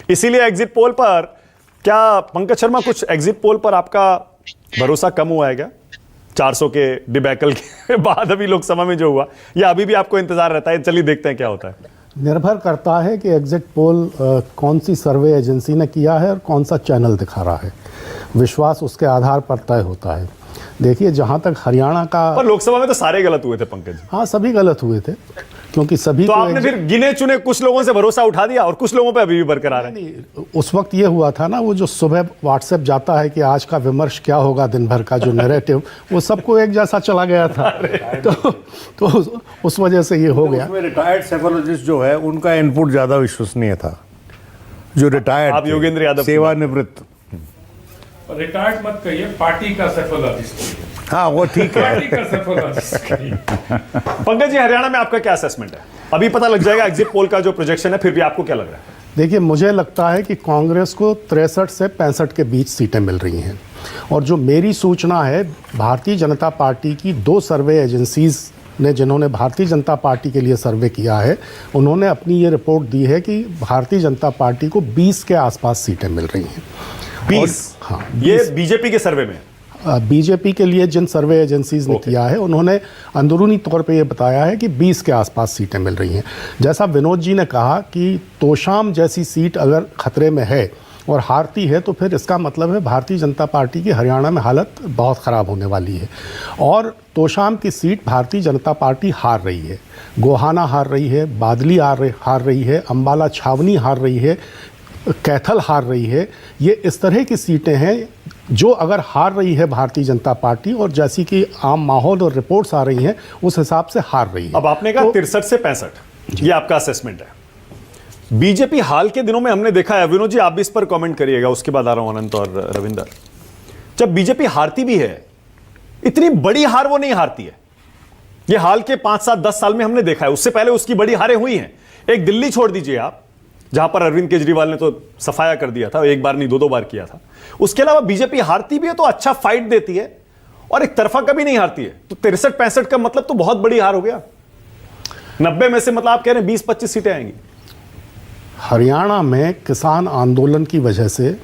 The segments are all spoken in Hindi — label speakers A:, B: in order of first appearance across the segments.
A: इसीलिए एग्जिट पोल पर क्या पंकज शर्मा, कुछ एग्जिट पोल पर आपका भरोसा कम हुआ है क्या 400 के डिबैकल के बाद अभी लोकसभा में जो हुआ, या अभी भी आपको इंतजार रहता है? चलिए देखते हैं क्या होता है।
B: निर्भर करता है कि एग्जिट पोल कौन सी सर्वे एजेंसी ने किया है और कौन सा चैनल दिखा रहा है। विश्वास उसके आधार पर तय होता है। देखिए, जहां तक हरियाणा का,
A: पर लोकसभा में तो सारे गलत हुए थे पंकज।
B: हाँ, सभी गलत हुए थे, क्योंकि सभी
A: तो आपने फिर गिने चुने कुछ लोगों से भरोसा उठा दिया और कुछ लोगों पे अभी भी बरकरार है।
B: उस वक्त ये हुआ था ना, वो जो सुबह व्हाट्सएप जाता है कि आज का विमर्श क्या होगा, दिन भर का जो नैरेटिव, वो सबको एक जैसा चला गया था। तो उस वजह से ये हो गया।
C: उसमें रिटायर्ड सेफोलॉजिस्ट जो है उनका इनपुट ज्यादा विश्वसनीय था, जो रिटायर्ड,
A: आप योगेंद्र यादव,
C: सेवानिवृत्त।
D: रिटायर्ड मत कहिए, पार्टी का सेफोलॉजिस्ट।
C: हाँ, वो ठीक है।
D: पार्टी का सेफोलॉजिस्ट।
A: पंकज जी, हरियाणा में आपका क्या असेसमेंट है? अभी पता लग जाएगा एग्जिट पोल का जो प्रोजेक्शन है, फिर भी आपको क्या लग रहा है?
B: देखिए, मुझे लगता है कि कांग्रेस को 63 से 65 के बीच सीटें मिल रही हैं। और जो मेरी सूचना है, भारतीय जनता पार्टी की 2 सर्वे एजेंसीज ने, जिन्होंने भारतीय जनता पार्टी के लिए सर्वे किया है, उन्होंने अपनी ये रिपोर्ट दी है कि भारतीय जनता पार्टी को 20 के आसपास सीटें मिल रही हैं।
A: 20?
B: हाँ,
A: ये बीजेपी के सर्वे में?
B: बीजेपी के लिए जिन सर्वे एजेंसीज ने किया है, उन्होंने अंदरूनी तौर पे ये बताया है कि 20 के आसपास सीटें मिल रही हैं। जैसा विनोद जी ने कहा कि तोशाम जैसी सीट अगर खतरे में है और हारती है, तो फिर इसका मतलब है भारतीय जनता पार्टी की हरियाणा में हालत बहुत ख़राब होने वाली है। और तोशाम की सीट भारतीय जनता पार्टी हार रही है, गोहाना हार रही है, बादली हार रही है, अम्बाला छावनी हार रही है, कैथल हार रही है। ये इस तरह की सीटें हैं जो अगर हार रही है भारतीय जनता पार्टी, और जैसी कि आम माहौल और रिपोर्ट्स आ रही हैं, उस हिसाब से हार रही है।
A: अब आपने कहा 63 से 65, ये आपका असेसमेंट है। बीजेपी हाल के दिनों में हमने देखा है, विनोद जी आप भी इस पर कमेंट करिएगा, उसके बाद आ रहा हूं अनंत और रविंदर। जब बीजेपी हारती भी है, इतनी बड़ी हार वो नहीं हारती है। ये हाल के 5, 7, 10 साल में हमने देखा है। उससे पहले उसकी बड़ी हारें हुई हैं। एक दिल्ली छोड़ दीजिए आप, जहां पर अरविंद केजरीवाल ने तो सफाया कर दिया था, एक बार नहीं 2-2 बार किया था। उसके अलावा बीजेपी हारती भी है तो अच्छा फाइट देती है, और एक तरफा कभी नहीं हारती है। तो 63-65 का मतलब तो बहुत बड़ी हार हो गया। 90 में से मतलब आप कह रहे हैं 20-25 सीटें आएंगी।
B: हरियाणा में किसान आंदोलन की वजह से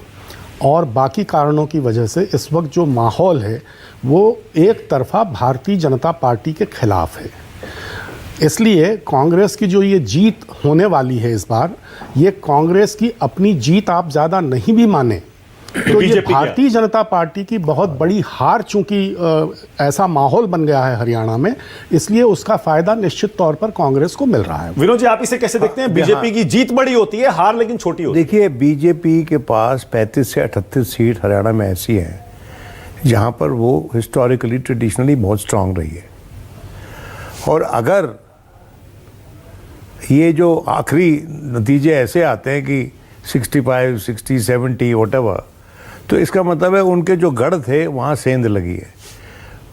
B: और बाकी कारणों की वजह से इस वक्त जो माहौल है, वो एक तरफा भारतीय जनता पार्टी के खिलाफ है। इसलिए कांग्रेस की जो ये जीत होने वाली है इस बार, ये कांग्रेस की अपनी जीत आप ज़्यादा नहीं भी माने तो ये भारतीय जनता पार्टी की बहुत बड़ी हार, चूंकि ऐसा माहौल बन गया है हरियाणा में, इसलिए उसका फायदा निश्चित तौर पर कांग्रेस को मिल रहा है।
A: विनोद जी, आप इसे कैसे देखते हैं? बीजेपी की जीत बड़ी होती है, हार लेकिन छोटी होती है।
C: देखिए, बीजेपी के पास 35 से 38 सीट हरियाणा में ऐसी हैं जहां पर वो हिस्टोरिकली, ट्रेडिशनली बहुत स्ट्रांग रही है। और अगर ये जो आखिरी नतीजे ऐसे आते हैं कि 65, 60, 70 व्हाटएवर, तो इसका मतलब है उनके जो गढ़ थे वहाँ सेंध लगी है।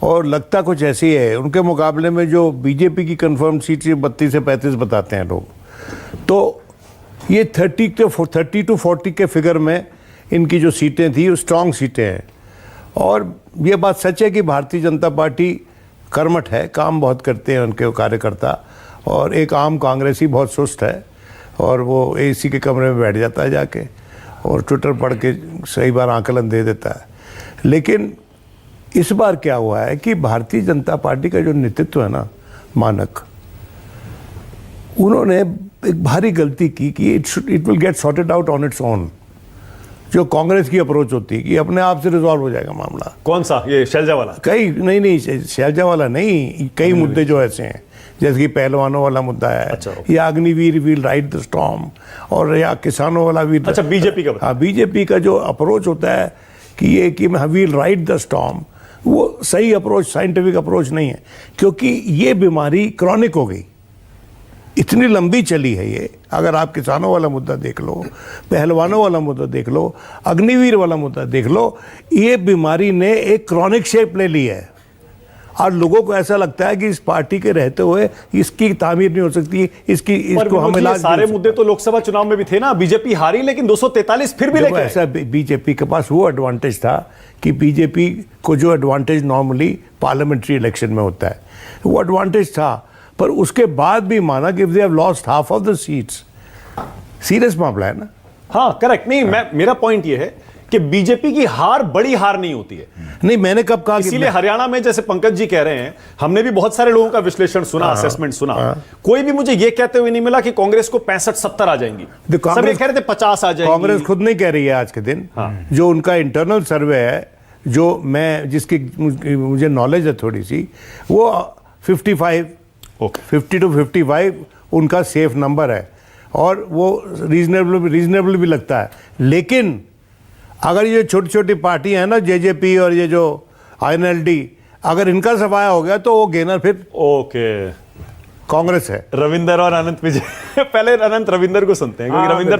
C: और लगता कुछ ऐसी है उनके मुकाबले में जो बीजेपी की कंफर्म सीट 32 से 35 बताते हैं लोग, तो ये 30 to 40 के फिगर में इनकी जो सीटें थी वो स्ट्रांग सीटें हैं। और ये बात सच है कि भारतीय जनता पार्टी कर्मठ है, काम बहुत करते हैं उनके कार्यकर्ता, और एक आम कांग्रेसी बहुत सुस्त है और वो एसी के कमरे में बैठ जाता है जाके और ट्विटर पढ़ के सही बार आकलन दे देता है। लेकिन इस बार क्या हुआ है कि भारतीय जनता पार्टी का जो नेतृत्व है ना, मानक, उन्होंने एक भारी गलती की कि it will get sorted out on its own. जो कांग्रेस की अप्रोच होती है कि अपने आप से रिजॉल्व हो जाएगा मामला।
A: कौन सा? ये शैलजा वाला?
C: नहीं, शैलजा वाला नहीं, कई मुद्दे जो ऐसे हैं, जैसे कि पहलवानों वाला मुद्दा है।
A: अच्छा,
C: या Agniveer will ride the storm, और या किसानों वाला भी।
A: अच्छा, बीजेपी का?
C: हाँ, बीजेपी का जो अप्रोच होता है कि विल राइड द स्टॉर्म, वो सही अप्रोच, साइंटिफिक अप्रोच नहीं है, क्योंकि ये बीमारी क्रॉनिक हो गई, इतनी लंबी चली है ये। अगर आप किसानों वाला मुद्दा देख लो, पहलवानों वाला मुद्दा देख लो, अग्निवीर वाला मुद्दा देख लो, ये बीमारी ने एक क्रॉनिक शेप ले ली है। और लोगों को ऐसा लगता है कि इस पार्टी के रहते हुए इसकी तामीर नहीं हो सकती, इसको हम इलाज।
A: सारे मुद्दे तो लोकसभा चुनाव में भी थे ना। बीजेपी हारी लेकिन 243 फिर भी लेके आए।
C: ऐसा बीजेपी के पास वो एडवांटेज था कि बीजेपी को जो एडवांटेज नॉर्मली पार्लियामेंट्री इलेक्शन में होता है, वो एडवांटेज था। पर उसके बाद भी माना कि they have lost half of the seats. Serious मामला है ना।
A: हाँ करेक्ट, नहीं मेरा पॉइंट ये है कि बीजेपी की हार बड़ी हार नहीं होती है।
C: नहीं, मैंने कब कहा कि
A: इसीलिए हरियाणा में जैसे पंकज जी कह रहे हैं, हमने भी बहुत सारे लोगों का विश्लेषण सुना, असेसमेंट सुना, कोई भी मुझे ये कहते हुए नहीं मिला कि कांग्रेस को 65-70 आ जाएंगी। सब ये कह रहे थे 50 आ जाएंगी।
C: कांग्रेस खुद नहीं कह रही है आज के दिन। जो उनका इंटरनल सर्वे है, जो मैं जिसकी मुझे नॉलेज है थोड़ी सी, वो 55 50 to 55 उनका सेफ नंबर है और वो रीजनेबल भी लगता है। लेकिन अगर ये छोटी छोटी पार्टियां हैं ना, जेजेपी और ये जो INLD, अगर इनका सफाया हो गया तो वो गेनर फिर
A: ओके
C: कांग्रेस है।
A: रविंदर और अनंत विजय पहले अनंत रविंदर को सुनते हैं, क्योंकि रविंदर